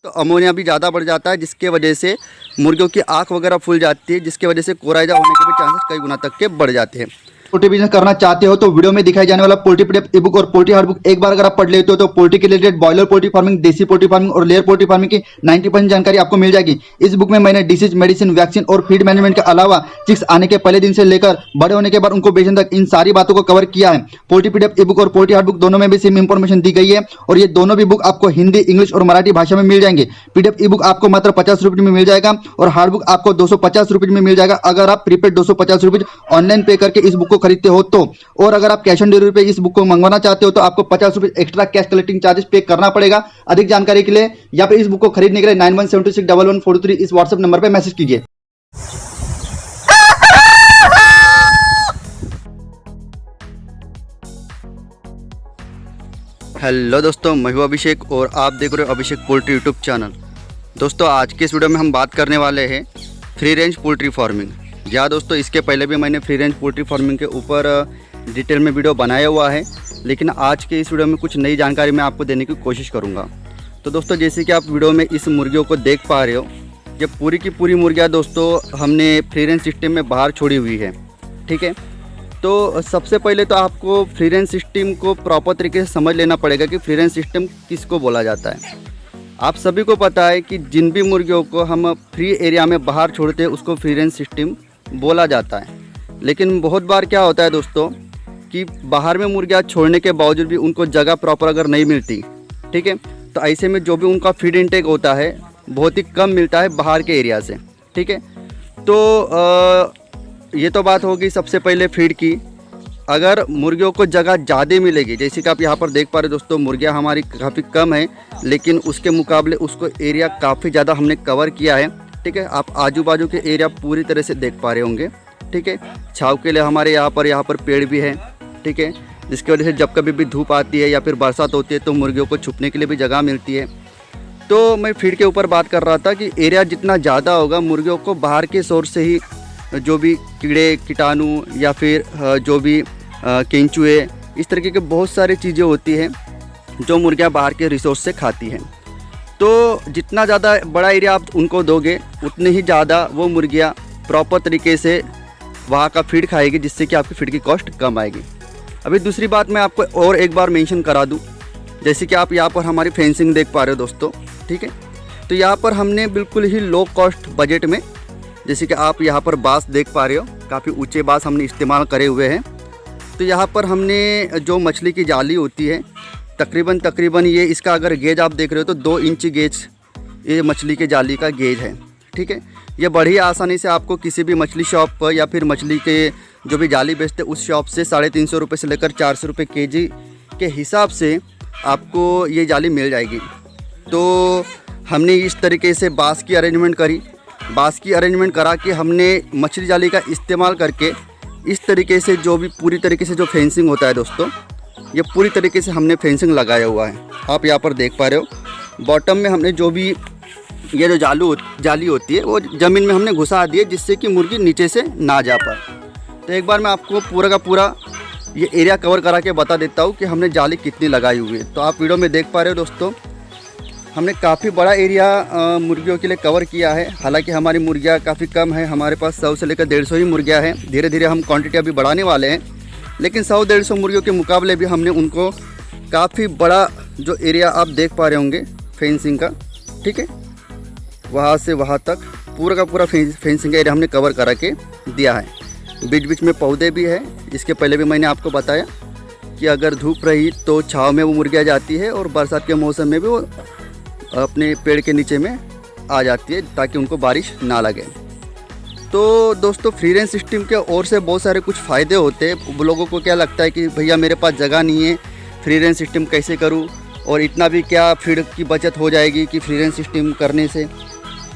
तो अमोनिया भी ज़्यादा बढ़ जाता है, जिसके वजह से मुर्गियों की आँख वगैरह फूल जाती है, जिसके वजह से कोराइजा होने के भी चांसेस कई गुना तक के बढ़ जाते हैं। पोल्ट्री बिजनेस करना चाहते हो तो वीडियो में दिखाई जाने वाला पोल्ट्री पीडीएफ ई बुक और पोल्ट्री हार्ड बुक एक बार अगर आप पढ़ लेते हो तो पोल्ट्री के रिलेटेड बॉयलर पोल्ट्री फार्मिंग, देसी पोल्ट्री फार्मिंग और लेयर पोल्ट्री फार्मिंग की 90% जानकारी आपको मिल जाएगी। इस बुक में मैंने डिसीज, मेडिसिन, वैक्सीन और फीड मैनेजमेंट के अलावा चिक्स आने के पहले दिन से लेकर बड़े होने के बाद उनको बेचने तक इन सारी बातों को कवर किया है। पोल्ट्री पीडीएफ ई बुक और पोल्ट्री हार्ड बुक दोनों में भी सेम इंफॉर्मेशन दी गई है और ये दोनों भी बुक आपको हिंदी, इंग्लिश और मराठी भाषा में मिल जाएंगे। पीडीएफ ई बुक आपको मात्र 50 रुपये में मिल जाएगा और हार्ड बुक आपको 250 रुपये में मिल जाएगा अगर आप प्रीपेड 250 रुपये ऑनलाइन पे करके इस बुक को खरीदते हो तो। और अगर आप कैश ऑन डिलीवरी पे इस बुक को मंगवाना चाहते हो तो आपको 50 रुपये एक्स्ट्रा कैश कलेक्टिंग चार्जेस पे करना पड़ेगा। अधिक जानकारी के लिए या फिर इस बुक को खरीदने के लिए 91761143 इस व्हाट्सएप नंबर पे मैसेज कीजिए। हेलो दोस्तों, मैं हूं अभिषेक और आप देख रहे हो अभिषेक पोल्ट्री यूट्यूब चैनल। दोस्तों, आज के इस वीडियो में हम बात करने वाले हैं फ्री रेंज पोल्ट्री फार्मिंग। या दोस्तों, इसके पहले भी मैंने फ्री रेंज पोल्ट्री फार्मिंग के ऊपर डिटेल में वीडियो बनाया हुआ है, लेकिन आज के इस वीडियो में कुछ नई जानकारी मैं आपको देने की कोशिश करूंगा। तो दोस्तों, जैसे कि आप वीडियो में इस मुर्गियों को देख पा रहे हो, ये पूरी की पूरी मुर्गियाँ दोस्तों हमने फ्री रेंज सिस्टम में बाहर छोड़ी हुई है। ठीक है, तो सबसे पहले तो आपको फ्री रेंज सिस्टम को प्रॉपर तरीके से समझ लेना पड़ेगा कि फ्री रेंज सिस्टम किसको बोला जाता है। आप सभी को पता है कि जिन भी मुर्गियों को हम फ्री एरिया में बाहर छोड़ते हैं उसको फ्री रेंज सिस्टम बोला जाता है। लेकिन बहुत बार क्या होता है दोस्तों कि बाहर में मुर्गियाँ छोड़ने के बावजूद भी उनको जगह प्रॉपर अगर नहीं मिलती, ठीक है, तो ऐसे में जो भी उनका फीड इंटेक होता है बहुत ही कम मिलता है बाहर के एरिया से। ठीक है, तो ये तो बात होगी सबसे पहले फीड की। अगर मुर्गियों को जगह ज़्यादा मिलेगी, जैसे कि आप यहाँ पर देख पा रहे हो दोस्तों, मुर्गियाँ हमारी काफ़ी कम है, लेकिन उसके मुकाबले उसको एरिया काफ़ी ज़्यादा हमने कवर किया है। ठीक है, आप आजू बाजू के एरिया पूरी तरह से देख पा रहे होंगे। ठीक है, छाँव के लिए हमारे यहाँ पर पेड़ भी है। ठीक है, जिसकी वजह से जब कभी भी धूप आती है या फिर बरसात होती है तो मुर्गियों को छुपने के लिए भी जगह मिलती है। तो मैं फीड के ऊपर बात कर रहा था कि एरिया जितना ज़्यादा होगा, मुर्गियों को बाहर के सोर्स से ही जो भी कीड़े कीटाणु या फिर जो भी केंचुए, इस तरीके के बहुत सारी चीज़ें होती हैं जो मुर्गियाँ बाहर के रिसोर्स से खाती हैं। तो जितना ज़्यादा बड़ा एरिया आप उनको दोगे उतने ही ज़्यादा वो मुर्गियाँ प्रॉपर तरीके से वहाँ का फीड खाएगी, जिससे कि आपकी फीड की कॉस्ट कम आएगी। अभी दूसरी बात मैं आपको और एक बार मेंशन करा दूँ, जैसे कि आप यहाँ पर हमारी फेंसिंग देख पा रहे हो दोस्तों। ठीक है, तो यहाँ पर हमने बिल्कुल ही लो कॉस्ट बजट में, जैसे कि आप यहाँ पर बांस देख पा रहे हो, काफ़ी ऊंचे बांस हमने इस्तेमाल करे हुए हैं। तो यहाँ पर हमने जो मछली की जाली होती है, तकरीबन ये इसका अगर गेज आप देख रहे हो तो 2 इंच गेज ये मछली के जाली का गेज है। ठीक है, ये बड़ी आसानी से आपको किसी भी मछली शॉप पर या फिर मछली के जो भी जाली बेचते उस शॉप से 350 रुपये से लेकर 400 रुपये केजी के हिसाब से आपको ये जाली मिल जाएगी। तो हमने इस तरीके से बांस की अरेंजमेंट करी, बांस की अरेंजमेंट करा के हमने मछली जाली का इस्तेमाल करके इस तरीके से जो भी पूरी तरीके से जो फेंसिंग होता है दोस्तों, ये पूरी तरीके से हमने फेंसिंग लगाया हुआ है। आप यहाँ पर देख पा रहे हो, बॉटम में हमने जो भी ये जो जाली होती है वो ज़मीन में हमने घुसा दी है, जिससे कि मुर्गी नीचे से ना जा पाए। तो एक बार मैं आपको पूरा का पूरा ये एरिया कवर करा के बता देता हूँ कि हमने जाली कितनी लगाई हुई है। तो आप वीडियो में देख पा रहे हो दोस्तों, हमने काफ़ी बड़ा एरिया मुर्गियों के लिए कवर किया है। हालांकि हमारी मुर्गियाँ काफ़ी कम है, हमारे पास 100 से लेकर 150 ही मुर्गियाँ हैं। धीरे धीरे हम क्वांटिटी अभी बढ़ाने वाले हैं, लेकिन 100-150 मुर्गियों के मुकाबले भी हमने उनको काफ़ी बड़ा जो एरिया आप देख पा रहे होंगे फेंसिंग का, ठीक है, वहाँ से वहाँ तक पूरा का पूरा फेंसिंग एरिया हमने कवर करा के दिया है। बीच बीच में पौधे भी है। इसके पहले भी मैंने आपको बताया कि अगर धूप रही तो छाँव में वो मुर्गियाँ जाती है और बरसात के मौसम में भी वो अपने पेड़ के नीचे में आ जाती है ताकि उनको बारिश ना लगे। तो दोस्तों, फ्री रेंज सिस्टम के और से बहुत सारे कुछ फ़ायदे होते हैं। लोगों को क्या लगता है कि भैया मेरे पास जगह नहीं है, फ्री रेंज सिस्टम कैसे करूं, और इतना भी क्या फीड की बचत हो जाएगी कि फ्री रेंज सिस्टम करने से।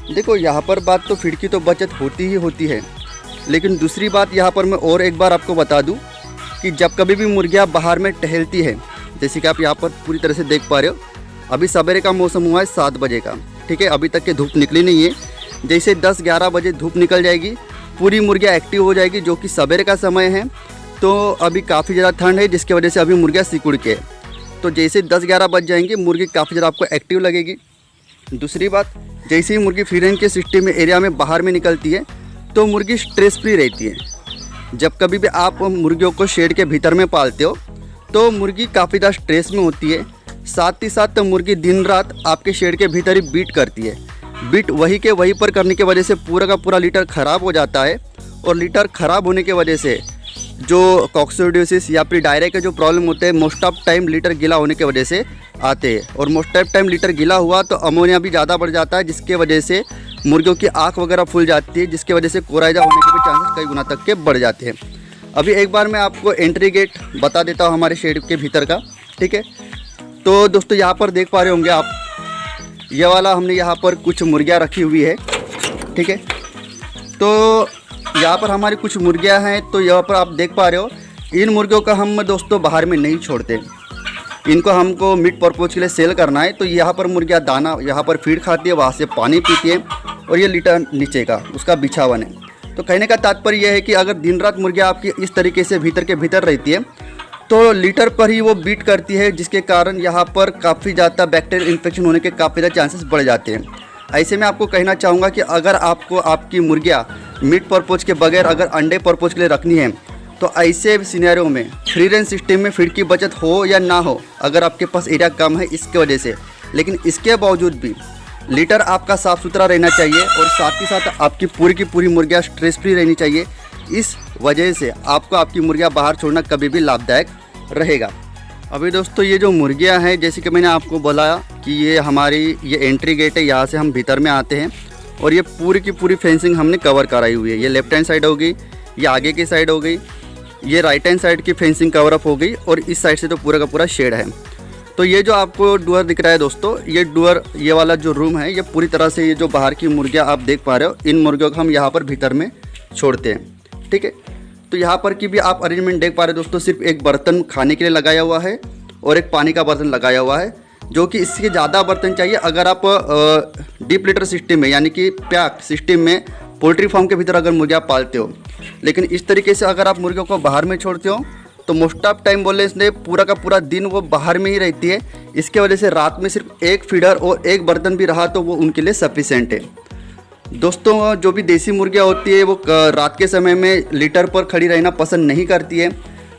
देखो, यहाँ पर बात तो फीड की तो बचत होती ही होती है, लेकिन दूसरी बात यहाँ पर मैं और एक बार आपको बता दूँ कि जब कभी भी मुर्गियाँ बाहर में टहलती है, जैसे कि आप यहाँ पर पूरी तरह से देख पा रहे हो, अभी सवेरे का मौसम हुआ है 7 बजे का। ठीक है, अभी तक के धूप निकली नहीं है। जैसे 10-11 बजे धूप निकल जाएगी, पूरी मुर्गियाँ एक्टिव हो जाएगी, जो कि सवेरे का समय है। तो अभी काफ़ी ज़्यादा ठंड है, जिसकी वजह से अभी मुर्गियाँ सिकुड़ के, तो जैसे 10-11 बज जाएंगे मुर्गी काफ़ी ज़्यादा आपको एक्टिव लगेगी। दूसरी बात, जैसे ही मुर्गी फ्री रेंज के सिस्टम एरिया में बाहर में निकलती है तो मुर्गी स्ट्रेस फ्री रहती है। जब कभी भी आप मुर्गियों को शेड के भीतर में पालते हो तो मुर्गी काफ़ी ज़्यादा स्ट्रेस में होती है। साथ ही साथ मुर्गी दिन रात आपके शेड के भीतर ही बीट करती है। बीट वही के वहीं पर करने की वजह से पूरा का पूरा लीटर ख़राब हो जाता है, और लीटर ख़राब होने की वजह से जो कॉक्सिडियोसिस या फिर डायरिया के जो प्रॉब्लम होते हैं मोस्ट ऑफ टाइम लीटर गीला होने की वजह से आते हैं। और मोस्ट ऑफ टाइम लीटर गीला हुआ तो अमोनिया भी ज़्यादा बढ़ जाता है, जिसके वजह से मुर्गियों की आँख वगैरह फूल जाती है, जिसकी वजह से कोराइजा होने के भी चांसेस कई गुना तक के बढ़ जाते हैं। अभी एक बार मैं आपको एंट्री गेट बता देता हूँ हमारे शेड के भीतर का, ठीक है। तो दोस्तों यहाँ पर देख पा रहे होंगे आप, ये वाला हमने यहाँ पर कुछ मुर्गियाँ रखी हुई है, ठीक है। तो यहाँ पर हमारी कुछ मुर्गियाँ हैं, तो यहाँ पर आप देख पा रहे हो, इन मुर्गियों का हम दोस्तों बाहर में नहीं छोड़ते। इनको हमको मीट पर्पज़ के लिए सेल करना है। तो यहाँ पर मुर्गियाँ दाना यहाँ पर फीड खाती है, वहाँ से पानी पीती है, और ये लीटर नीचे का उसका बिछावन है। तो कहने का तात्पर्य यह है कि अगर दिन रात मुर्गियाँ आपकी इस तरीके से भीतर के भीतर रहती है तो लीटर पर ही वो बीट करती है, जिसके कारण यहाँ पर काफ़ी ज़्यादा बैक्टीरियल इन्फेक्शन होने के काफ़ी ज़्यादा चांसेस बढ़ जाते हैं। ऐसे में आपको कहना चाहूँगा कि अगर आपको आपकी मुर्गियाँ मीट पर्पज़ के बगैर अगर अंडे पर्पज़ के लिए रखनी है तो ऐसे सिनेरियो में फ्री रेंज सिस्टम में फीड की बचत हो या ना हो, अगर आपके पास एरिया कम है इसके वजह से, लेकिन इसके बावजूद भी लीटर आपका साफ़ सुथरा रहना चाहिए, और साथ ही साथ आपकी पूरी मुर्गियाँ स्ट्रेस फ्री रहनी चाहिए। इस वजह से आपको आपकी मुर्गियाँ बाहर छोड़ना कभी भी लाभदायक रहेगा। अभी दोस्तों ये जो मुर्गियाँ हैं, जैसे कि मैंने आपको बोला कि ये हमारी ये एंट्री गेट है, यहाँ से हम भीतर में आते हैं, और ये पूरी की पूरी फेंसिंग हमने कवर कराई हुई है। ये लेफ्ट हैंड साइड हो गई, ये आगे की साइड हो गई, ये राइट हैंड साइड की फेंसिंग कवर अप हो गई, और इस साइड से तो पूरा का पूरा शेड है। तो ये जो आपको डोर दिख रहा है दोस्तों, ये डोर, ये वाला जो रूम है, ये पूरी तरह से ये जो बाहर की मुर्गियाँ आप देख पा रहे हो, इन मुर्गियों को हम यहाँ पर भीतर में छोड़ते हैं, ठीक है। तो यहाँ पर की भी आप अरेंजमेंट देख पा रहे हो दोस्तों, सिर्फ एक बर्तन खाने के लिए लगाया हुआ है और एक पानी का बर्तन लगाया हुआ है, जो कि इससे ज़्यादा बर्तन चाहिए अगर आप डीप लिटर सिस्टम में यानी कि पैक सिस्टम में पोल्ट्री फार्म के भीतर अगर मुर्गियाँ पालते हो। लेकिन इस तरीके से अगर आप मुर्गियों को बाहर में छोड़ते हो तो मोस्ट ऑफ टाइम बोले इसने पूरा का पूरा दिन वो बाहर में ही रहती है। इसके वजह से रात में सिर्फ एक फीडर और एक बर्तन भी रहा तो वो उनके लिए सफिशेंट है। दोस्तों जो भी देसी मुर्गियाँ होती है वो रात के समय में लीटर पर खड़ी रहना पसंद नहीं करती है।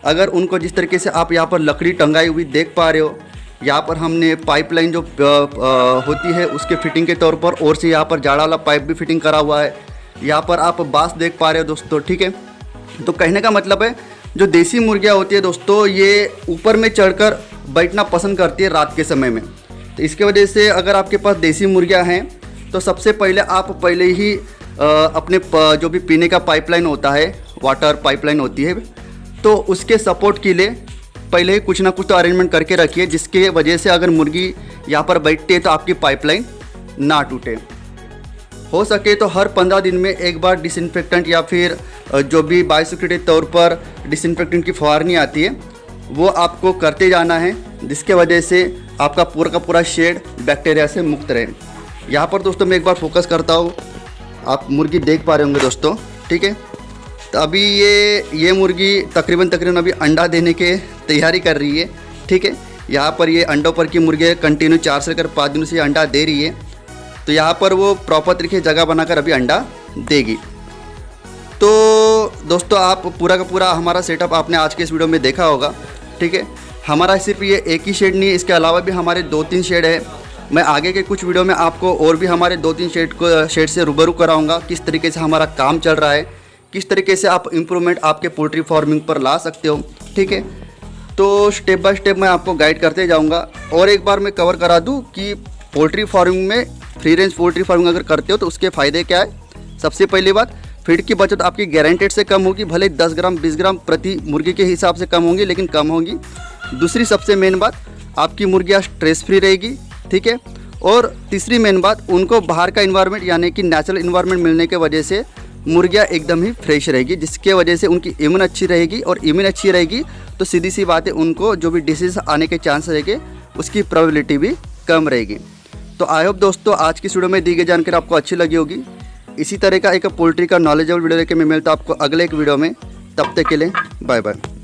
अगर उनको जिस तरीके से आप यहाँ पर लकड़ी टंगाई हुई देख पा रहे हो, यहाँ पर हमने पाइपलाइन जो होती है उसके फिटिंग के तौर पर और से यहाँ पर जाड़ा वाला पाइप भी फिटिंग करा हुआ है। यहाँ पर आप बांस देख पा रहे हो दोस्तों, ठीक है। तो कहने का मतलब है जो देसी मुर्गियाँ होती है दोस्तों, ये ऊपर में चढ़कर बैठना पसंद करती है रात के समय में। तो इसके वजह से अगर आपके पास देसी मुर्गियाँ हैं तो सबसे पहले आप पहले ही अपने जो भी पीने का पाइपलाइन होता है, वाटर पाइपलाइन होती है, तो उसके सपोर्ट के लिए पहले ही कुछ ना कुछ तो अरेंजमेंट करके रखिए, जिसके वजह से अगर मुर्गी यहाँ पर बैठती है तो आपकी पाइपलाइन ना टूटे। हो सके तो हर 15 दिन में एक बार डिसइंफेक्टेंट या फिर जो भी बायोसिक्योरिटी तौर पर डिसइंफेक्टेंट की फवारनी आती है वो आपको करते जाना है, जिसके वजह से आपका पूरा का पूरा शेड बैक्टीरिया से मुक्त रहे। यहाँ पर दोस्तों मैं एक बार फोकस करता हूँ, आप मुर्गी देख पा रहे होंगे दोस्तों, ठीक है। तो अभी ये मुर्गी तकरीबन अभी अंडा देने के तैयारी कर रही है, ठीक है। यहाँ पर ये अंडों पर की मुर्गी कंटिन्यू 4 से लेकर 5 दिनों से अंडा दे रही है। तो यहाँ पर वो प्रॉपर तरीके जगह बनाकर अभी अंडा देगी। तो दोस्तों आप पूरा का पूरा हमारा सेटअप आपने आज के इस वीडियो में देखा होगा, ठीक है। हमारा सिर्फ ये एक ही शेड नहीं, इसके अलावा भी हमारे 2-3 शेड है। मैं आगे के कुछ वीडियो में आपको और भी हमारे 2-3 शेड से रूबरू कराऊंगा, किस तरीके से हमारा काम चल रहा है, किस तरीके से आप इम्प्रूवमेंट आपके पोल्ट्री फार्मिंग पर ला सकते हो, ठीक है। तो स्टेप बाय स्टेप मैं आपको गाइड करते जाऊंगा। और एक बार मैं कवर करा दूं कि पोल्ट्री फार्मिंग में फ्री रेंज पोल्ट्री फार्मिंग अगर करते हो तो उसके फ़ायदे क्या है। सबसे पहली बात, फीड की बचत आपकी गारंटेड से कम होगी, भले 10 ग्राम 20 ग्राम प्रति मुर्गी के हिसाब से कम होंगी, लेकिन कम होगी। दूसरी सबसे मेन बात, आपकी मुर्गियाँ स्ट्रेस फ्री रहेगी, ठीक है। और तीसरी मेन बात, उनको बाहर का इन्वायरमेंट यानी कि नेचुरल इन्वायरमेंट मिलने की वजह से मुर्गियाँ एकदम ही फ्रेश रहेगी, जिसके वजह से उनकी इम्यून अच्छी रहेगी। और इम्यून अच्छी रहेगी तो सीधी सी बात है, उनको जो भी डिसीज़ आने के चांस रहेंगे उसकी प्रोबेबिलिटी भी कम रहेगी। तो आई होप दोस्तों आज की वीडियो में दी गई जानकारी आपको अच्छी लगी होगी। इसी तरह का एक पोल्ट्री का नॉलेजेबल वीडियो लेके मैं मिलता हूँ आपको अगले एक वीडियो में। तब तक के लिए बाय बाय।